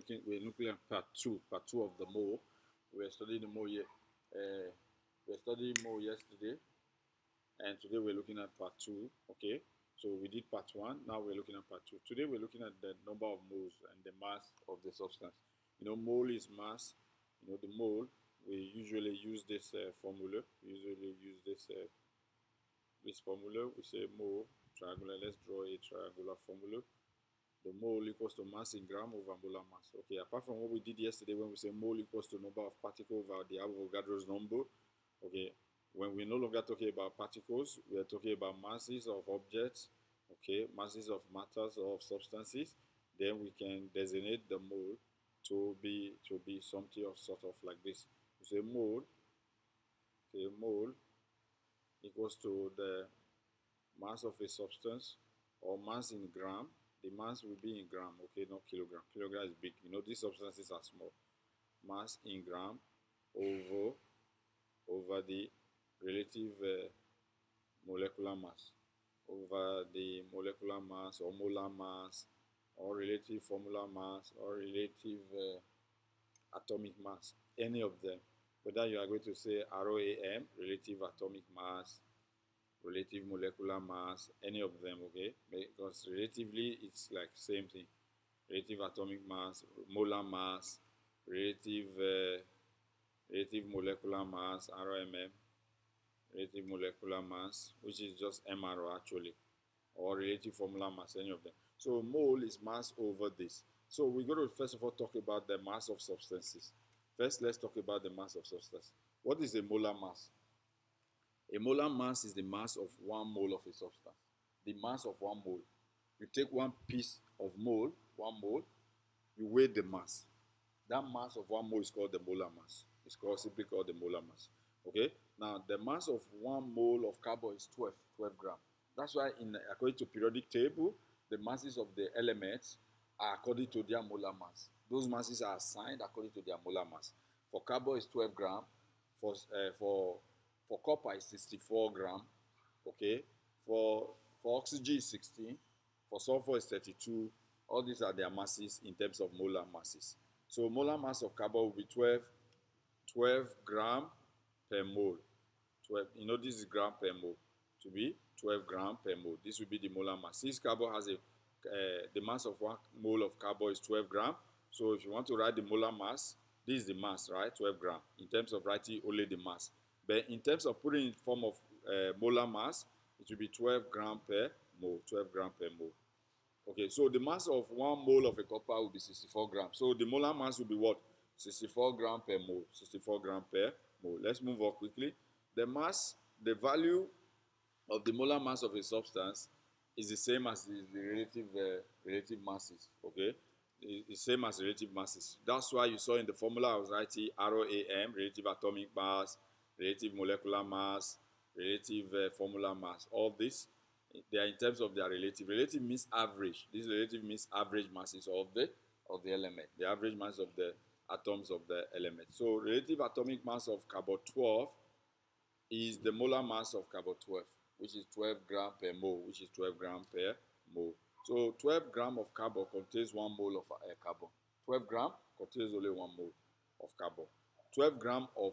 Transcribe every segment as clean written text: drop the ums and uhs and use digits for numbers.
looking at part two of the mole. We were studying the mole we were studying mole yesterday, and today we're looking at part two. Okay, so we did part one. Now we're looking at part two. Today we're looking at the number of moles and the mass of the substance. Mole is mass. The mole. We usually use this formula. We usually use this formula. We say mole triangular. Let's draw a triangular formula. The mole equals to mass in gram over molar mass. Okay, apart from what we did yesterday when we say mole equals to number of particles over the Avogadro's number. Okay, when we're no longer talking about particles, we are talking about masses of objects, okay, masses of matters or of substances. Then we can designate the mole to be something of sort of like this. We say mole, okay, mole equals to the mass of a substance or mass in gram. The mass will be in gram, okay, not kilogram. Kilogram is big. These substances are small. Mass in gram over the relative molecular mass, over the molecular mass or molar mass or relative formular mass or relative atomic mass, any of them. Whether you are going to say ROAM, relative atomic mass, relative molecular mass, any of them, okay? Because relatively, it's like same thing. Relative atomic mass, molar mass, relative molecular mass, RMM, relative molecular mass, which is just MRO actually, or relative formula mass, any of them. So mole is mass over this. So we're going to first of all talk about the mass of substances. First, let's talk about the mass of substance. What is a molar mass? A molar mass is the mass of 1 mole of a substance. The mass of 1 mole. You take one piece of mole, 1 mole, you weigh the mass. That mass of 1 mole is called the molar mass. It's simply called the molar mass. Okay? Now, the mass of 1 mole of carbon is 12 grams. That's why, according to periodic table, the masses of the elements are according to their molar mass. Those masses are assigned according to their molar mass. For carbon, it's 12 grams. For copper, it's 64 grams. Okay? For oxygen, it's 16. For sulfur, it's 32. All these are their masses in terms of molar masses. So molar mass of carbon will be 12 grams per mole. 12, this is gram per mole. To be 12 grams per mole. This will be the molar mass. Since carbon has the mass of 1 mole of carbon is 12 grams. So if you want to write the molar mass, this is the mass, right? 12 grams. In terms of writing only the mass. But in terms of putting it in form of molar mass, it will be 12 grams per mole. 12 grams per mole. Okay, so the mass of 1 mole of a copper will be 64 grams. So the molar mass will be what? 64 grams per mole. 64 grams per mole. Let's move on quickly. The value of the molar mass of a substance is the same as the relative masses. Okay, it's the same as relative masses. That's why you saw in the formula I was writing ROAM, relative atomic mass, relative molecular mass, relative formula mass. All this, they are in terms of their relative. Relative means average. This relative means average masses of the element, the average mass of the atoms of the element. So relative atomic mass of carbon 12 is the molar mass of carbon 12, which is 12 grams per mole, which is 12 grams per mole. So 12 grams of carbon contains 1 mole of carbon. 12 grams contains only 1 mole of carbon. 12 grams of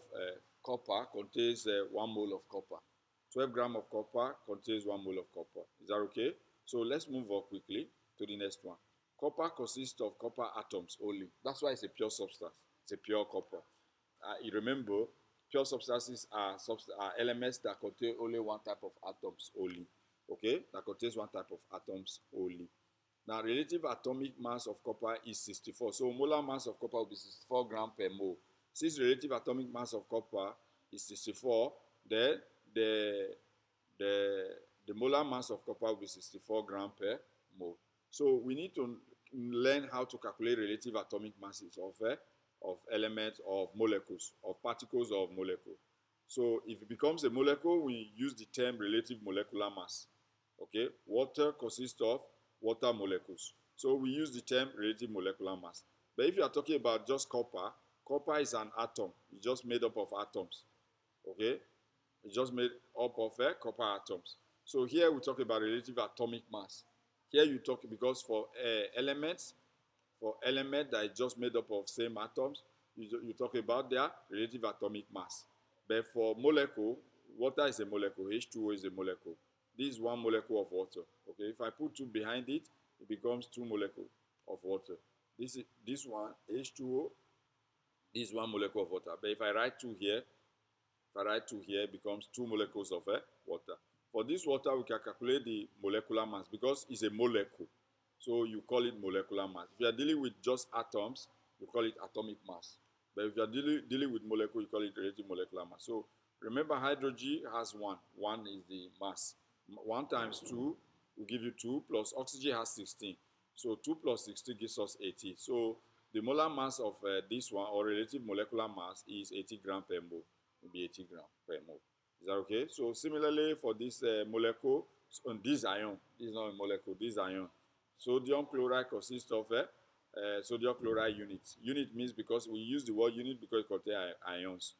copper contains 1 mole of copper. 12 grams of copper contains 1 mole of copper. Is that okay? So let's move on quickly to the next one. Copper consists of copper atoms only. That's why it's a pure substance. It's a pure copper. You remember, pure substances are elements that contain only one type of atoms only. Okay? That contains one type of atoms only. Now, relative atomic mass of copper is 64. So, molar mass of copper will be 64 grams per mole. Since relative atomic mass of copper is 64, then the molar mass of copper will be 64 grams per mole. So, we need to learn how to calculate relative atomic masses of elements, of molecules, of particles of molecule. So if it becomes a molecule, we use the term relative molecular mass. Okay, water consists of water molecules. So we use the term relative molecular mass. But if you are talking about just copper, copper is an atom. It's just made up of atoms. Okay, it's just made up of copper atoms. So here we talk about relative atomic mass. Here you talk because for elements, For element that is just made up of same atoms, you talk about their relative atomic mass. But for molecule, water is a molecule, H2O is a molecule. This is one molecule of water. Okay, if I put 2 behind it, it becomes 2 molecules of water. This one, H2O, this is 1 molecule of water. But if I write 2 here, it becomes 2 molecules of water. For this water, we can calculate the molecular mass because it's a molecule. So you call it molecular mass. If you are dealing with just atoms, you call it atomic mass. But if you are dealing with molecule, you call it relative molecular mass. So remember, hydrogen has 1. 1 is the mass. 1 times 2 will give you 2, plus oxygen has 16. So 2 plus 16 gives us 80. So the molar mass of this one, or relative molecular mass, is 80 grams per mole. Will be 80 grams per mole. Is that okay? So similarly for this molecule, on this ion, this is not a molecule, this ion. Sodium chloride consists of sodium chloride units. Unit means because we use the word unit because it contains ions.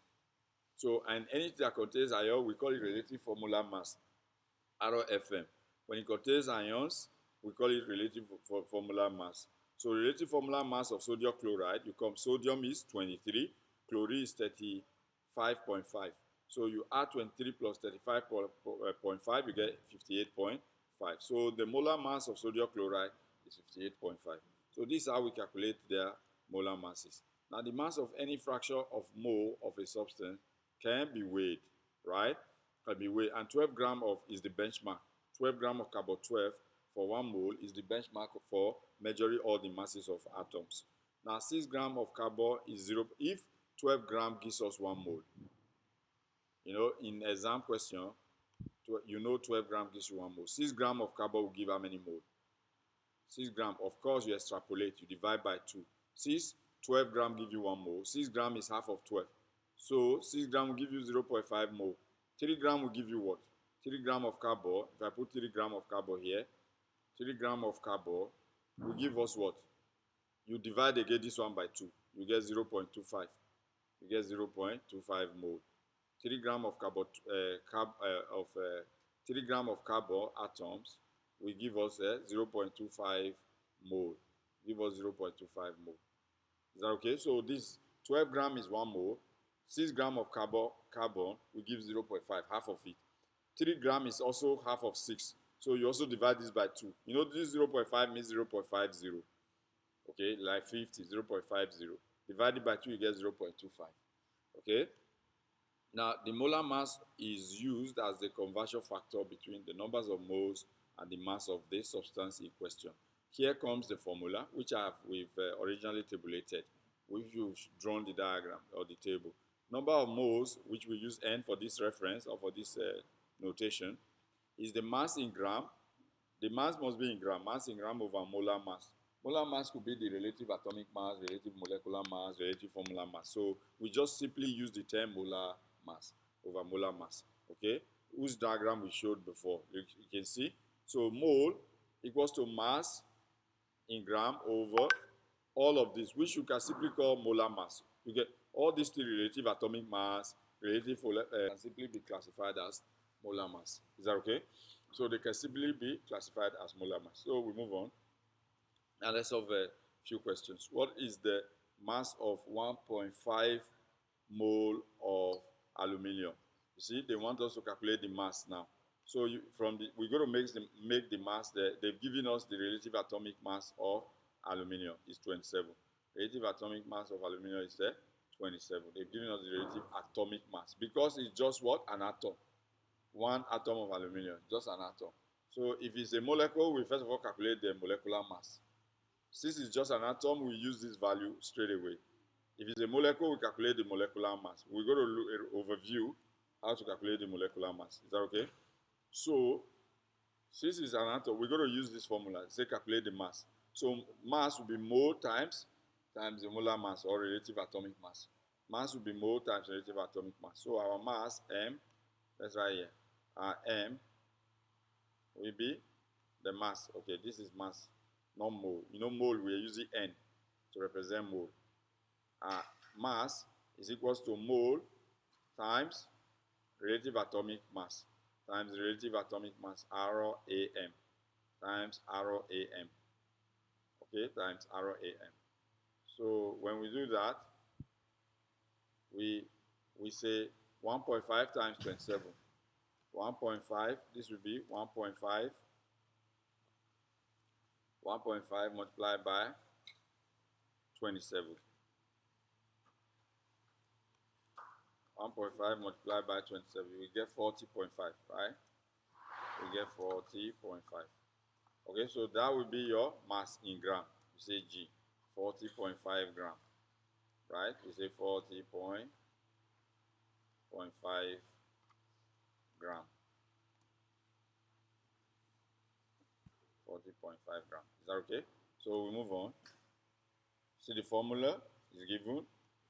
So, and anything that contains ion, we call it relative formula mass, RFM. When it contains ions, we call it relative formula mass. So, relative formula mass of sodium chloride, sodium is 23, chlorine is 35.5. So, you add 23 plus 35.5, you get 58.5. So, the molar mass of sodium chloride is 58.5. So, this is how we calculate their molar masses. Now, the mass of any fraction of mole of a substance can be weighed, right? Can be weighed, and 12 grams is the benchmark. 12 grams of carbon 12 for 1 mole is the benchmark for measuring all the masses of atoms. Now, 6 grams of carbon is 0. If 12 grams gives us 1 mole, you know, in exam question, you know 12 grams gives you 1 mole. 6 grams of carbon will give how many mole? 6 grams. Of course, you extrapolate. You divide by 2. 12 grams give you 1 mole. 6 grams is half of 12. So 6 grams will give you 0.5 mole. 3 grams will give you what? 3 grams of carbon. If I put 3 grams of carbon here, 3 grams of carbon will give us what? You divide again this one by 2. You get 0.25. You get 0.25 mole. 3 grams of carbon 3 grams of carbon atoms will give us 0.25 mole. Give us 0.25 mole. Is that okay? So this 12 grams is 1 mole. 6 grams of carbon will give 0.5, half of it. 3 grams is also half of 6. So you also divide this by 2. You know this 0.5 means 0.50. Okay, like 50, 0.50. Divided by 2, you get 0.25. Okay? Now, the molar mass is used as the conversion factor between the numbers of moles and the mass of the substance in question. Here comes the formula, which we've originally tabulated, which you've drawn the diagram or the table. Number of moles, which we use N for this reference or for this notation, is the mass in gram. The mass must be in gram. Mass in gram over molar mass. Molar mass could be the relative atomic mass, relative molecular mass, relative formula mass. So we just simply use the term molar mass over molar mass. Okay, whose diagram we showed before. You can see. So mole equals to mass in gram over all of this, which you can simply call molar mass. You get all these three: relative atomic mass, relative can simply be classified as molar mass. Is that okay? So they can simply be classified as molar mass. So we move on. Now let's solve a few questions. What is the mass of 1.5 mole of aluminium? You see, they want us to calculate the mass now. So we're going to make the mass there. They've given us the relative atomic mass of aluminium is 27. Relative atomic mass of aluminium is 27. They've given us the relative atomic mass because it's just what? An atom. One atom of aluminium, just an atom. So if it's a molecule, we first of all calculate the molecular mass. Since it's just an atom, we use this value straight away. If it's a molecule, we calculate the molecular mass. We're going to look at an overview how to calculate the molecular mass. Is that okay? So, since it's an atom, we're going to use this formula. Say calculate the mass. So, mass will be mole times the molar mass or relative atomic mass. Mass will be mole times relative atomic mass. So, our mass, M, that's right here. Our M will be the mass. Okay, this is mass, not mole. You know mole, we are using N to represent mole. Mass is equals to mole times relative atomic mass times relative atomic mass, RAM, times RAM. okay, times RAM. So when we do that, we say 1.5 times 27. 1.5, this will be 1.5 multiplied by 27. 1.5 multiplied by 27, we get 40.5, right? We get 40.5. Okay, so that will be your mass in gram. You say G, 40.5 gram, right? You say 40.5 gram. 40.5 gram. Is that okay? So we move on. See, the formula is given.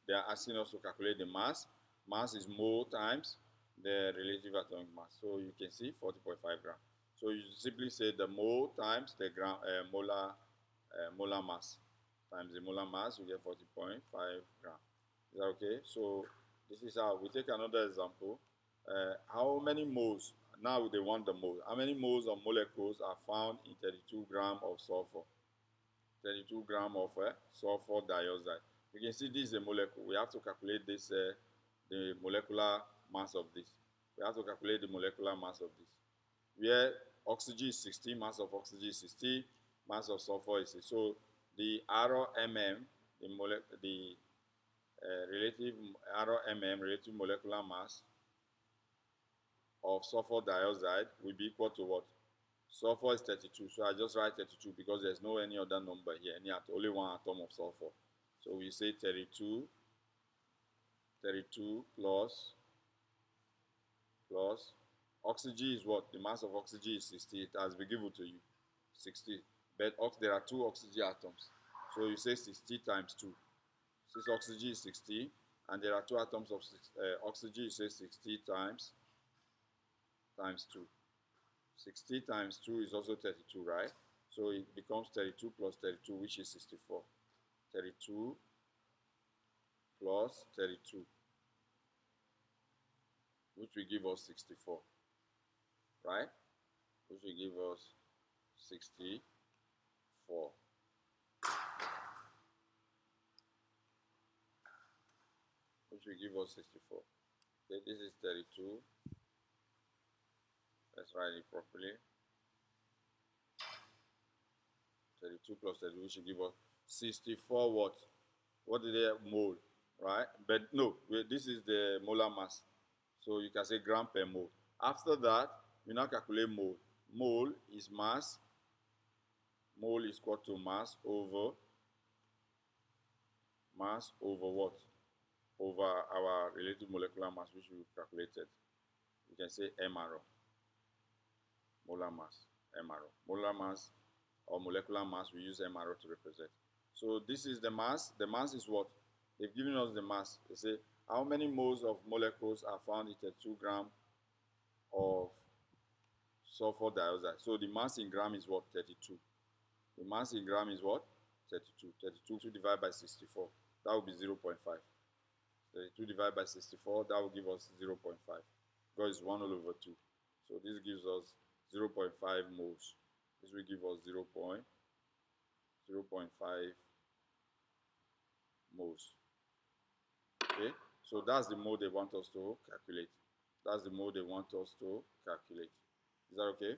They are asking us to calculate the mass. Mass is mole times the relative atomic mass. So you can see 40.5 gram. So you simply say the mole times the molar mass times the molar mass, you get 40.5 gram. Is that okay? So this is how we take another example. How many moles? Now they want the moles. How many moles of molecules are found in 32 gram of sulfur? 32 gram of sulfur dioxide. You can see this is a molecule. We have to calculate this, the molecular mass of this. We have to calculate the molecular mass of this. Where oxygen is 60, mass of oxygen is 60, mass of sulfur is 60. So the RMM, the relative RMM, relative molecular mass of sulfur dioxide will be equal to what? Sulfur is 32, so I just write 32 because there's no any other number here, only one atom of sulfur. So we say 32 plus oxygen is what? The mass of oxygen is 60. It has been given to you, 60. But there are two oxygen atoms. So you say 60 times 2. Since oxygen is 60, and there are two atoms of oxygen, you say 60 times 2. 60 times 2 is also 32, right? So it becomes 32 plus 32, which is 64. 32 plus 32, which will give us 64, right? Which will give us 64. Which will give us 64. Okay, this is 32. Let's write it properly. 32 plus 32, which will give us 64 what? What did they have? Mole, right? But no, this is the molar mass. So you can say gram per mole. After that, we now calculate mole. Mole is mass. Mole is equal to mass over what? Over our relative molecular mass, which we calculated. You can say MRO. Molar mass, MRO. Molar mass or molecular mass, we use MRO to represent. So this is the mass. The mass is what? They've given us the mass. They say how many moles of molecules are found in 32 gram of sulfur dioxide. So the mass in gram is what? 32. The mass in gram is what? 32. 32 divided by 64. That will be 0.5. 32 divided by 64, that will give us 0.5. Because it's 1 all over 2. So this gives us 0.5 moles. This will give us 0.5 moles. Okay, so that's the mole they want us to calculate. That's the mole they want us to calculate. Is that okay?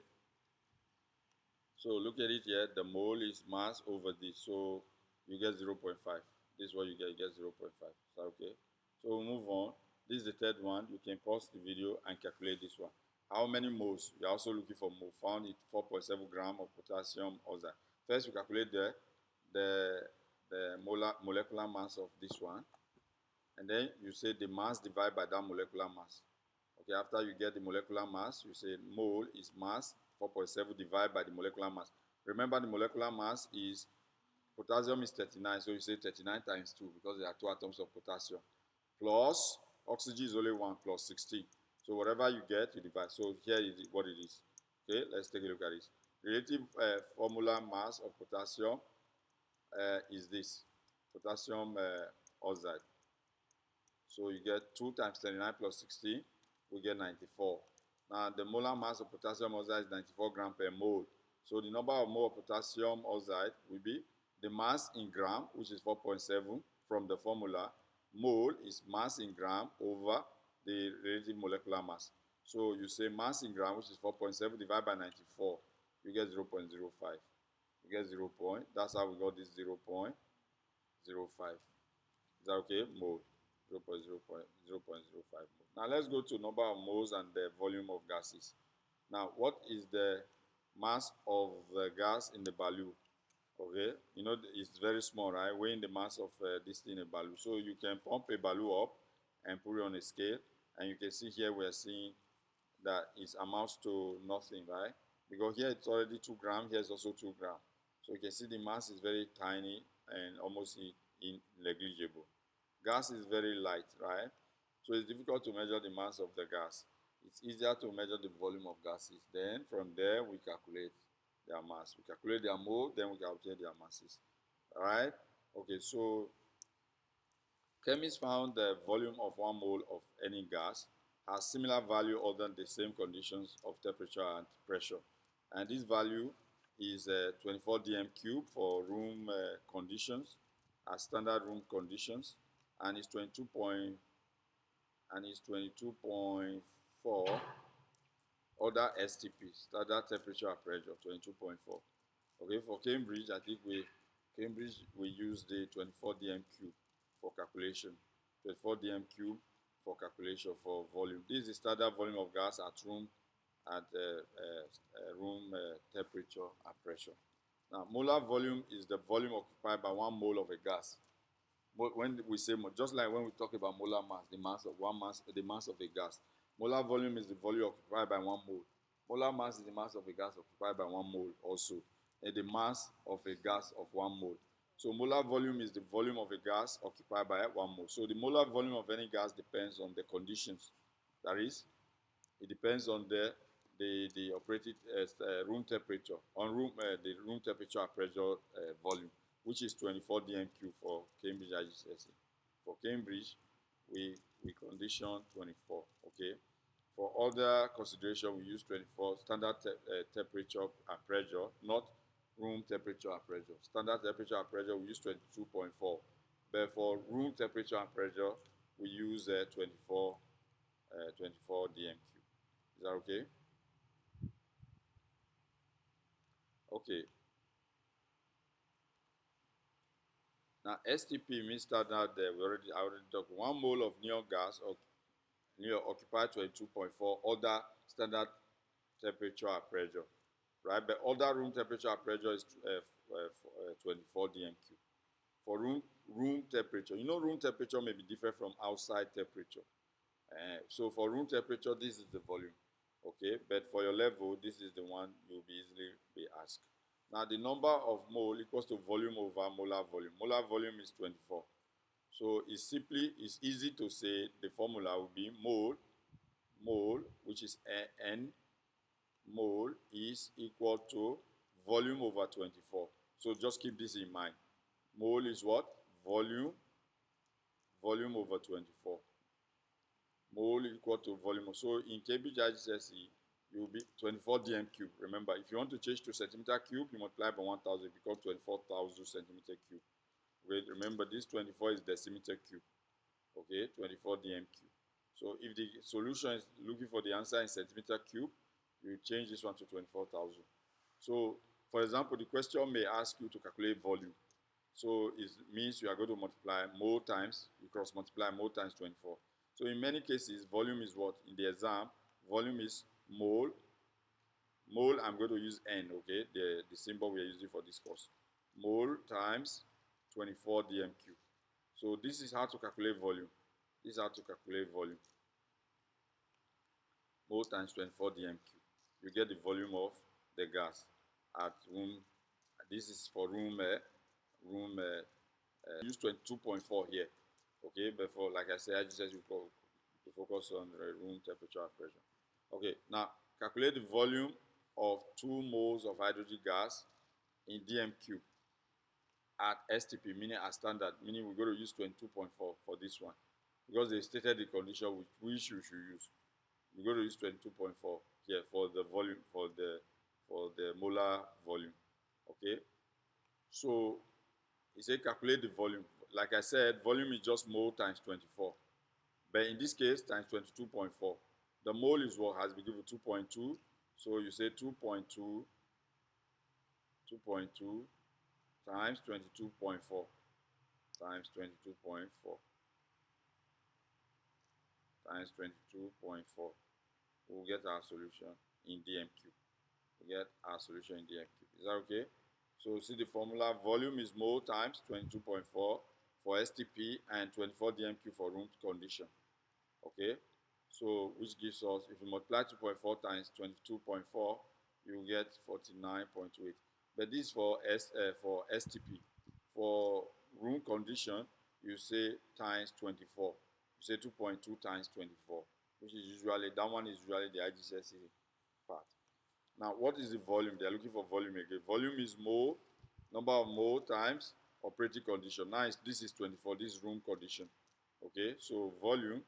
So look at it here. The mole is mass over this. So you get 0.5. This is what you get. You get 0.5. Is that okay? So we'll move on. This is the third one. You can pause the video and calculate this one. How many moles? You're also looking for mole. Found it 4.7 gram of potassium oxide. First, you calculate the molecular mass of this one. And then you say the mass divided by that molecular mass. Okay, after you get the molecular mass, you say mole is mass 4.7 divided by the molecular mass. Remember, the molecular mass is potassium is 39, so you say 39 times 2 because there are two atoms of potassium. Plus oxygen is only 1 plus 16. So whatever you get, you divide. So here is what it is. Okay, let's take a look at this. Relative formula mass of potassium is this. Potassium oxide. So you get 2 times 39 plus 16, we get 94. Now the molar mass of potassium oxide is 94 gram per mole. So the number of mole of potassium oxide will be the mass in gram, which is 4.7 from the formula. Mole is mass in gram over the relative molecular mass. So you say mass in gram, which is 4.7 divided by 94, you get 0.05. You get 0. That's how we got this 0.05. Is that okay? Mole. 0.05 mole. Now let's go to number of moles and the volume of gases. Now, what is the mass of the gas in the balloon? Okay, you know it's very small, right? Weighing the mass of this thing in a balloon. So you can pump a balloon up and put it on a scale, and you can see here we are seeing that it amounts to nothing, right? Because here it's already 2 grams, here it's also 2 grams. So you can see the mass is very tiny and almost negligible. Gas is very light, right? So it's difficult to measure the mass of the gas. It's easier to measure the volume of gases. Then from there we calculate their mass. We calculate their mole, then we calculate their masses. All right? Okay, so chemists found the volume of 1 mole of any gas has similar value other than the same conditions of temperature and pressure. And this value is 24 dm cube for room conditions, as standard room conditions, and it's 22.4 other STP, standard temperature and pressure, 22.4. Okay, for Cambridge, I think we use the 24 dm cube for calculation. 24 dm cube for calculation for volume. This is the standard volume of gas at room temperature and pressure. Now, molar volume is the volume occupied by 1 mole of a gas. But when we say, just like when we talk about molar mass, the mass of a gas, molar volume is the volume occupied by 1 mole. Molar mass is the mass of a gas occupied by 1 mole also, and the mass of a gas of 1 mole. So molar volume is the volume of a gas occupied by 1 mole. So the molar volume of any gas depends on the conditions. That is, it depends on the operating room temperature, the room temperature and pressure volume, which is 24 dm cube for Cambridge IGCSE. For Cambridge, we condition 24. Okay. For other consideration, we use 24 standard temperature and pressure, not room temperature and pressure. Standard temperature and pressure, we use 22.4. But for room temperature and pressure, we use 24 dm cube. Is that okay? Okay. Now, STP means standard. I already talked. 1 mole of neon gas occupied 22.4 other standard temperature and pressure, right? But other room temperature and pressure is 24 dm cube. For room temperature, you know, room temperature may be different from outside temperature. So for room temperature, this is the volume, okay? But for your level, this is the one you'll be easily be asked. Now, the number of mole equals to volume over molar volume. Molar volume is 24. So it's easy to say the formula will be mole, which is N, mole is equal to volume over 24. So just keep this in mind. Mole is what? Volume over 24. Mole equal to volume. So in Cambridge IGCSE, it will be 24 dm cube. Remember, if you want to change to centimeter cube, you multiply by 1000, it becomes 24,000 centimeter cube. Wait, remember this 24 is decimeter cube. Okay, 24 dm cube. So if the solution is looking for the answer in centimeter cube, you change this one to 24,000. So, for example, the question may ask you to calculate volume. So it means you are going to multiply mole times, you cross multiply mole times 24. So in many cases, volume is what? In the exam, volume is mole. Mole, I'm going to use N, okay? The symbol we are using for this course. Mole times 24 dm cube. So this is how to calculate volume. This is how to calculate volume. Mole times 24 dm cube. You get the volume of the gas at room. This is for room. Use 22.4 here. Okay, but for, like I said, I just said you focus on room temperature and pressure. Okay, now calculate the volume of 2 moles of hydrogen gas in dm cube at STP, meaning as standard, meaning we're going to use 22.4 for this one, because they stated the condition which you should use. We're going to use 22.4 here for the volume, for the molar volume. Okay, so It says calculate the volume. Like I said, volume is just mole times 24. But in this case, times 22.4. The mole is what has been given 2.2. So you say 2.2 times 22.4 times 22.4 times 22.4. We'll get our solution in DMQ. We get our solution in DMQ. Is that okay? So see the formula, volume is mole times 22.4 for STP and 24 DMQ for room condition. Okay? So which gives us, if you multiply 2.4 times 22.4, you will get 49.28. But this is for STP. For room condition, you say times 24. You say 2.2 times 24, which is usually, that one is usually the IGCSE part. Now, what is the volume? They are looking for volume again. Volume is mole, number of mole times operating condition. Now, this is 24, this is room condition. Okay, so volume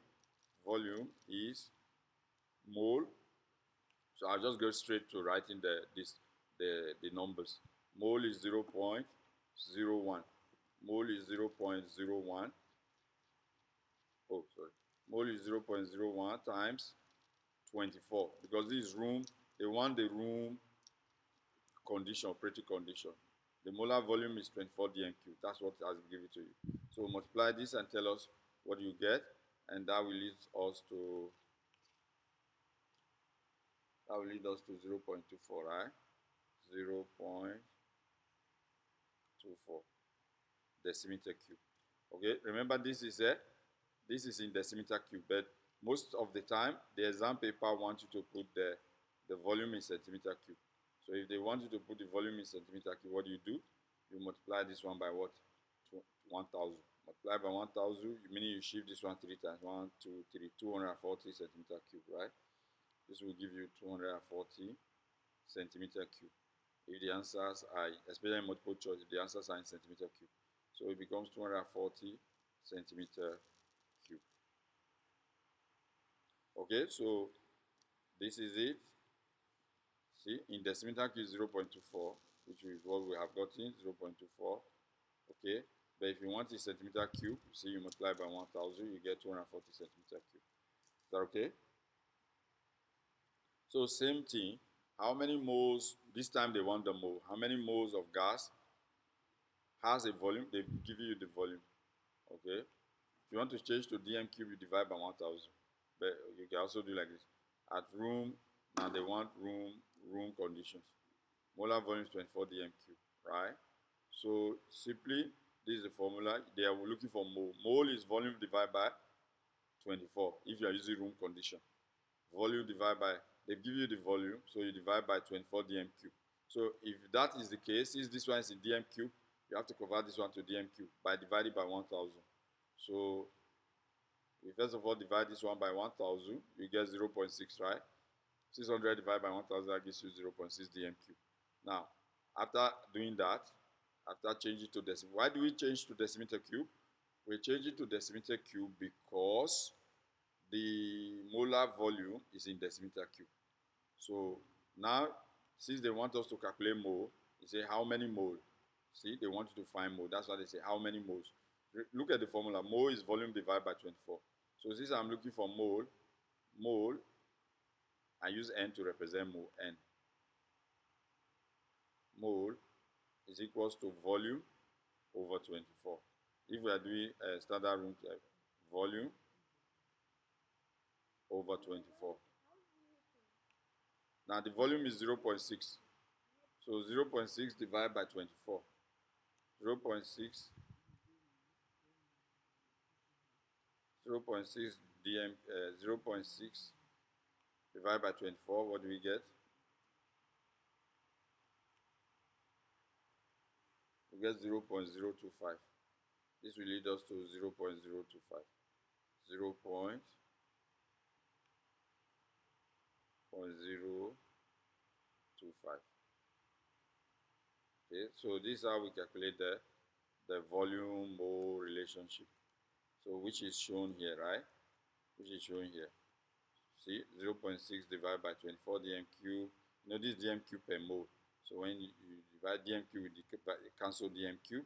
is mole. So I'll just go straight to writing the numbers. Mole is 0.01. Mole is 0.01. Oh, sorry. Mole is 0.01 times 24, because this is room. They want the room condition, operating condition. The molar volume is 24 DMQ. That's what has been given to you. So multiply this and tell us what you get, and that will lead us to 0.24, right? 0.24 decimeter cube. Okay, remember this is in decimeter cube, but most of the time the exam paper wants you to put the volume in centimeter cube. So if they want you to put the volume in centimeter cube, what do? You multiply this one by what? 1,000. Multiply by 1,000, meaning you shift this one 3 times. 1, 2, 3, 240 centimeter cube, right? This will give you 240 centimeter cube. If the answers are, especially in multiple choice, if the answers are in centimeter cube. So it becomes 240 centimeter cube. Okay, so this is it. See, in decimeter cube 0.24, which is what we have gotten, 0.24. Okay, but if you want in centimeter cube, you see, you multiply by 1,000, you get 240 centimeter cube. Is that okay? So same thing. How many moles? This time they want the mole. How many moles of gas has a volume? They give you the volume. Okay. If you want to change to dm cube, you divide by 1,000. But you can also do like this. At room, now they want room conditions. Molar volume is 24 dm cube, right? So simply, this is the formula. They are looking for mole. Mole is volume divided by 24 if you are using room condition. Volume divided by, they give you the volume, so you divide by 24 dm cube. So if that is the case, since this one is in dm cube, you have to convert this one to dm cube by dividing by 1,000. So we first of all divide this one by 1,000, you get 0.6, right? 600 divided by 1,000, that gives you 0.6 dm cube. Now, after doing that, after changing to decimeter, why do we change to decimeter cube? We change it to decimeter cube because the molar volume is in decimeter cube. So now, since they want us to calculate mole, they say how many mole. See, they want you to find mole. That's why they say how many moles. Look at the formula. Mole is volume divided by 24. So since I'm looking for mole, I use N to represent mole. N. Mole is equals to volume over 24. If we are doing a standard room type, volume over 24. Now the volume is 0.6. So 0.6 divided by 24. 0.6 dm 0.6 divided by 24. What do we get? We get 0.025. This will lead us to 0.025. 0.025. Okay, so this is how we calculate the volume mole relationship. So which is shown here, right? Which is shown here. See, 0.6 divided by 24 dm cube. You know, this dm cube per mole. So when you divide dm cube, you cancel dm cube.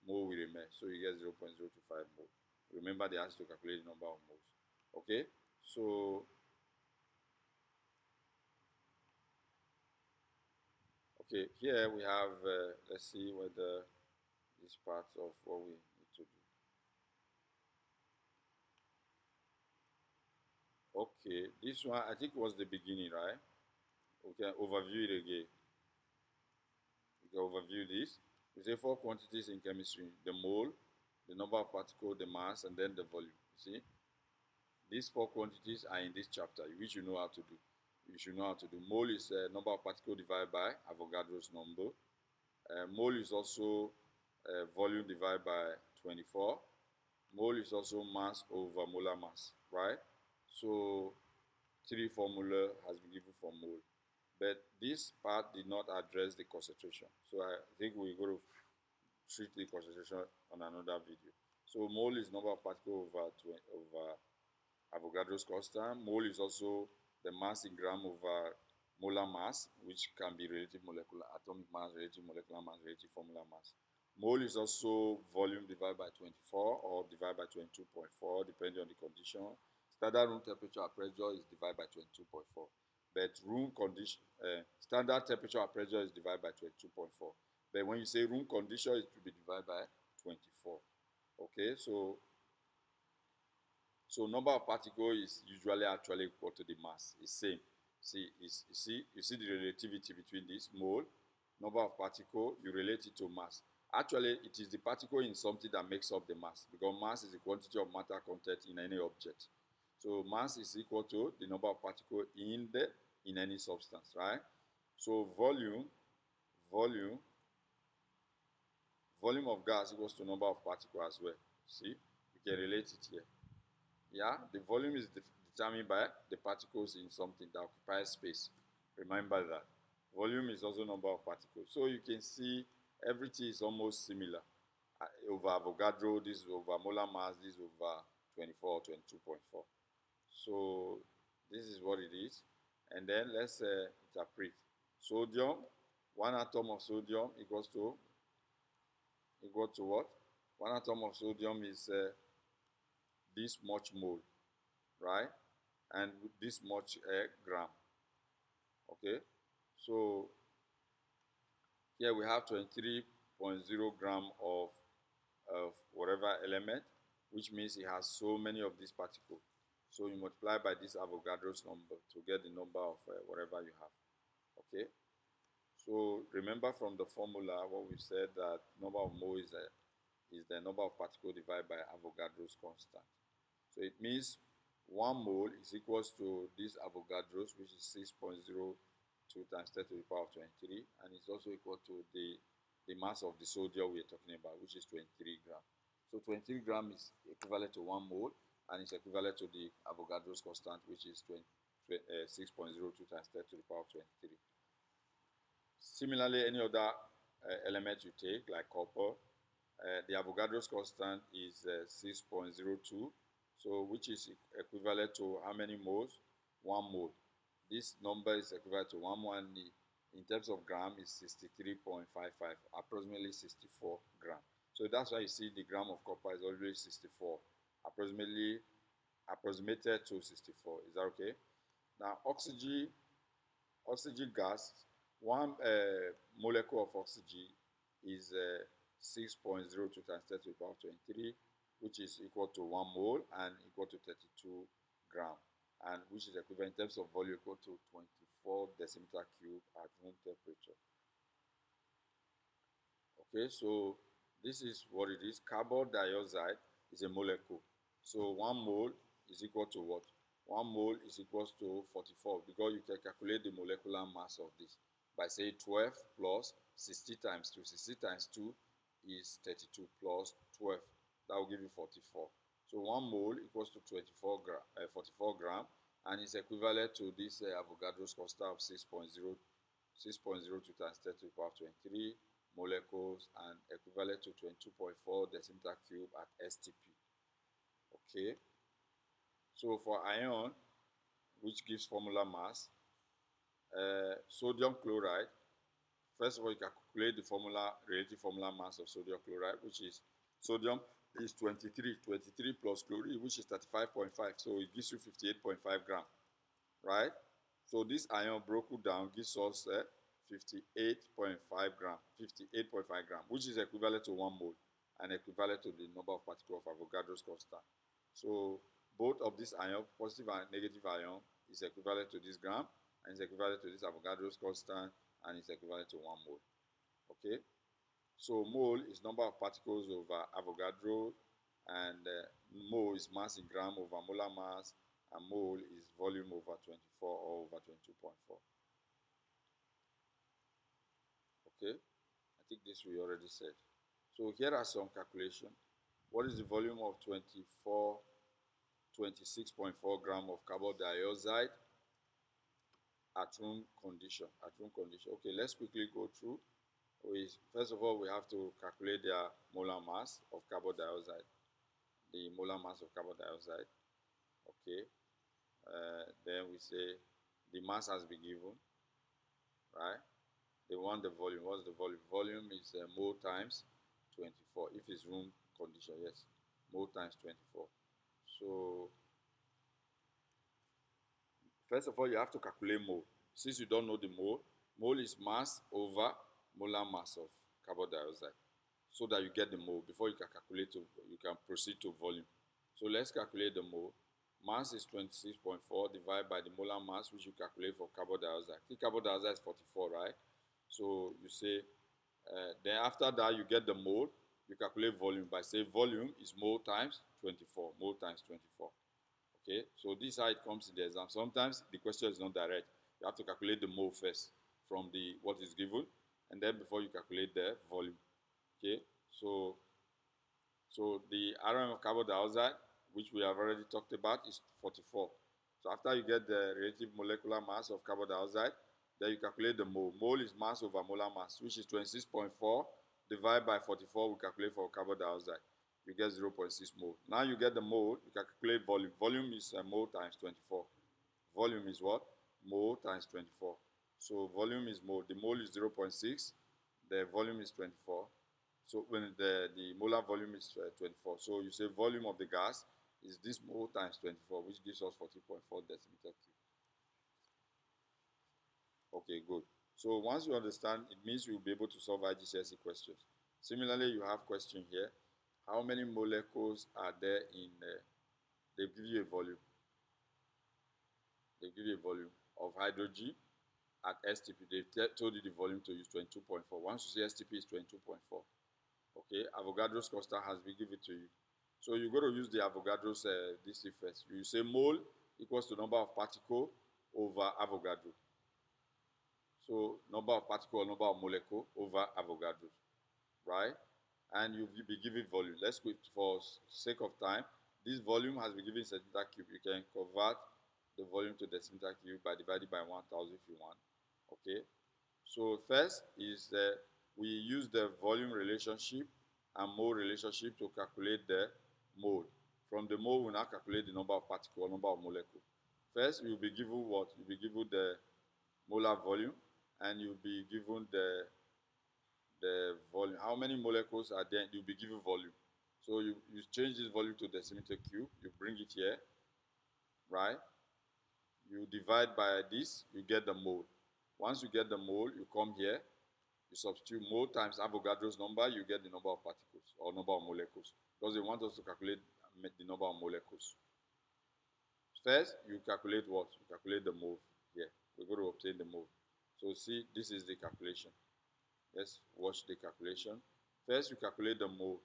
mole will remain. So you get 0.025 mole. Remember, they asked to calculate the number of moles. Okay, so okay, here we have, let's see whether this part of what we need to do. Okay, this one I think was the beginning, right? We can overview it again. We can overview this. We say 4 quantities in chemistry: the mole, the number of particles, the mass, and then the volume. See, these 4 quantities are in this chapter, which you know how to do. You should know how to do. Mole is number of particles divided by Avogadro's number. Mole is also volume divided by 24. Mole is also mass over molar mass, right? So 3 formula has been given for mole. But this part did not address the concentration. So I think we're going to treat the concentration on another video. So mole is number of particles over Avogadro's constant. Mole is also the mass in gram over molar mass, which can be relative molecular atomic mass, relative molecular mass, relative formular mass. Mole is also volume divided by 24 or divided by 22.4, depending on the condition. Standard room temperature and pressure is divided by 22.4. But room condition, standard temperature and pressure is divided by 22.4. But when you say room condition, it will be divided by 24. Okay, so number of particles is usually actually equal to the mass. It's same. See, you see the relativity between this mole, number of particles, you relate it to mass. Actually, it is the particle in something that makes up the mass, because mass is the quantity of matter content in any object. So mass is equal to the number of particles in any substance, right? So volume of gas equals to number of particles as well. See, you can relate it here. Yeah, the volume is determined by the particles in something that occupies space. Remember that. Volume is also number of particles. So you can see everything is almost similar. Over Avogadro, this is over molar mass, this is over 24 or 22.4. So this is what it is. And then let's interpret. Sodium, 1 atom of sodium equals to what? 1 atom of sodium is this much mole, right? And this much gram. Okay, so here we have 23.0 gram of whatever element, which means it has so many of these particles. So you multiply by this Avogadro's number to get the number of whatever you have. Okay, so remember from the formula what we said, that number of mole is the number of particles divided by Avogadro's constant. So it means 1 mole is equals to this Avogadro's, which is 6.02 times 10 to the power of 23, and it's also equal to the mass of the sodium we are talking about, which is 23 grams. So 23 grams is equivalent to 1 mole, and it's equivalent to the Avogadro's constant, which is 6.02 times 10 to the power of 23. Similarly, any other element you take, like copper, the Avogadro's constant is 6.02, so which is equivalent to how many moles? 1 mole. This number is equivalent to 1 mole, in terms of gram is 63.55, approximately 64 gram. So that's why you see the gram of copper is always 64, approximated to 64. Is that okay? Now oxygen gas, 1 molecule of oxygen is 6.02 times 10 to the power of 23, which is equal to 1 mole and equal to 32 gram, and which is equivalent in terms of volume equal to 24 decimeter cube at room temperature. Okay, so this is what it is. Carbon dioxide is a molecule. So 1 mole is equal to what? 1 mole is equal to 44, because you can calculate the molecular mass of this by saying 12 plus 60 times 2. 60 times 2 is 32 plus 12. That will give you 44. So 1 mole equals to 44 gram, and is equivalent to this Avogadro's constant of 6.02 times 10 to the power of 23 molecules, and equivalent to 22.4 decimeter cube at STP. Okay. So for ion, which gives formula mass, sodium chloride first of all, you can calculate the formula, relative formula mass of sodium chloride, which is sodium is 23 plus chlorine, which is 35.5. So it gives you 58.5 gram, right? So this ion broken down gives us 58.5 gram, 58.5 gram, which is equivalent to 1 mole and equivalent to the number of particles of Avogadro's constant. So both of these ion, positive and negative ion, is equivalent to this gram and is equivalent to this Avogadro's constant and is equivalent to 1 mole. Okay? So mole is number of particles over Avogadro, and mole is mass in gram over molar mass, and mole is volume over 24 or over 22.4. Okay? I think this we already said. So here are some calculations. What is the volume of 26.4 gram of carbon dioxide at room condition? Okay, let's quickly go through. First of all, we have to calculate their molar mass of carbon dioxide. The molar mass of carbon dioxide. Okay. Then we say the mass has been given, right? They want the volume. What's the volume? Volume is mole times 24. If it's room condition, yes, mole times 24. So first of all, you have to calculate mole. Since you don't know the mole is mass over molar mass of carbon dioxide, so that you get the mole before you can calculate you can proceed to volume. So let's calculate the mole. Mass is 26.4 divided by the molar mass, which you calculate for carbon dioxide. Carbon dioxide is 44, right? So you say, then after that you get the mole. You calculate volume by saying volume is mole times 24. Mole times 24. Okay, so this is how it comes in the exam. Sometimes the question is not direct. You have to calculate the mole first from the what is given, and then before you calculate the volume. Okay, so the RM of carbon dioxide, which we have already talked about, is 44. So after you get the relative molecular mass of carbon dioxide, then you calculate the mole. Mole is mass over molar mass, which is 26.4 divided by 44. We calculate for carbon dioxide. You get 0.6 mole. Now you get the mole. You can calculate volume. Volume is mole times 24. Volume is what? Mole times 24. So volume is mole. The mole is 0.6. The volume is 24. So when the molar volume is 24. So you say volume of the gas is this mole times 24, which gives us 40.4 decimeter cube. Okay, good. So once you understand, it means you'll be able to solve IGCSE questions. Similarly, you have question here. How many molecules are there in, they give you a volume. They give you a volume of hydrogen at STP. They told you the volume to use 22.4. Once you say STP is 22.4. Okay, Avogadro's constant has been given to you. So you're going to use the Avogadro's this first. You say mole equals to number of particle over Avogadro. So number of particle or number of molecule over Avogadro, right? And you'll be given volume. Let's quick for sake of time. This volume has been given in centimeter cube. You can convert the volume to decimeter cube by dividing by 1000 if you want. Okay. So first is we use the volume relationship and mole relationship to calculate the mole. From the mole, we now calculate the number of particles or number of molecules. First, you'll be given what? You'll be given the molar volume, and you'll be given the volume. How many molecules are there? You'll be given volume. So you change this volume to decimeter cube. You bring it here, right? You divide by this, you get the mole. Once you get the mole, you come here, you substitute mole times Avogadro's number, you get the number of particles or number of molecules. Because they want us to calculate the number of molecules. First, you calculate what? You calculate the mole here. We're going to obtain the mole. So see, this is the calculation. Let's watch the calculation. First, you calculate the mole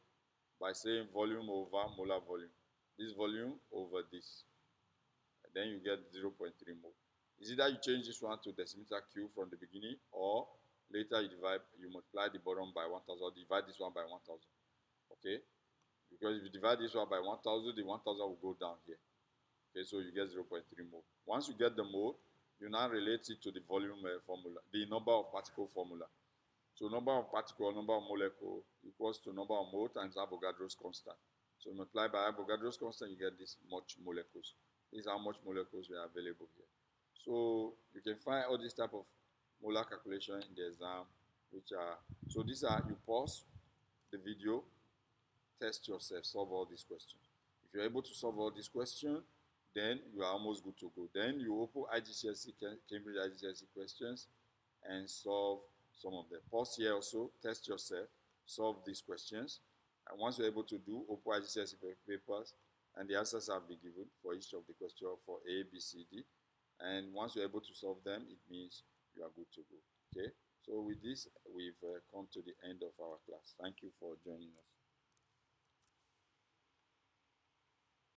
by saying volume over molar volume. This volume over this. And then you get 0.3 mole. Is it that you change this one to decimeter cube from the beginning, or later you multiply the bottom by 1000, or divide this one by 1000. Okay? Because if you divide this one by 1000, the 1000 will go down here. Okay, so you get 0.3 mole. Once you get the mole, you now relate it to the volume formula, the number of particle formula. So number of particle or number of molecule equals to number of mole times Avogadro's constant. So multiply by Avogadro's constant, you get this much molecules. This is how much molecules we are available here. So you can find all this type of molar calculation in the exam which are, so these are, you pause the video, test yourself, solve all these questions. If you're able to solve all these questions, then you are almost good to go. Then you open IGCSE, Cambridge IGCSE questions, and solve some of them. Pause here also, test yourself, solve these questions. And once you're able to do, open IGCSE papers, and the answers have been given for each of the questions for A, B, C, D. And once you're able to solve them, it means you are good to go. Okay? So with this, we've come to the end of our class. Thank you for joining us.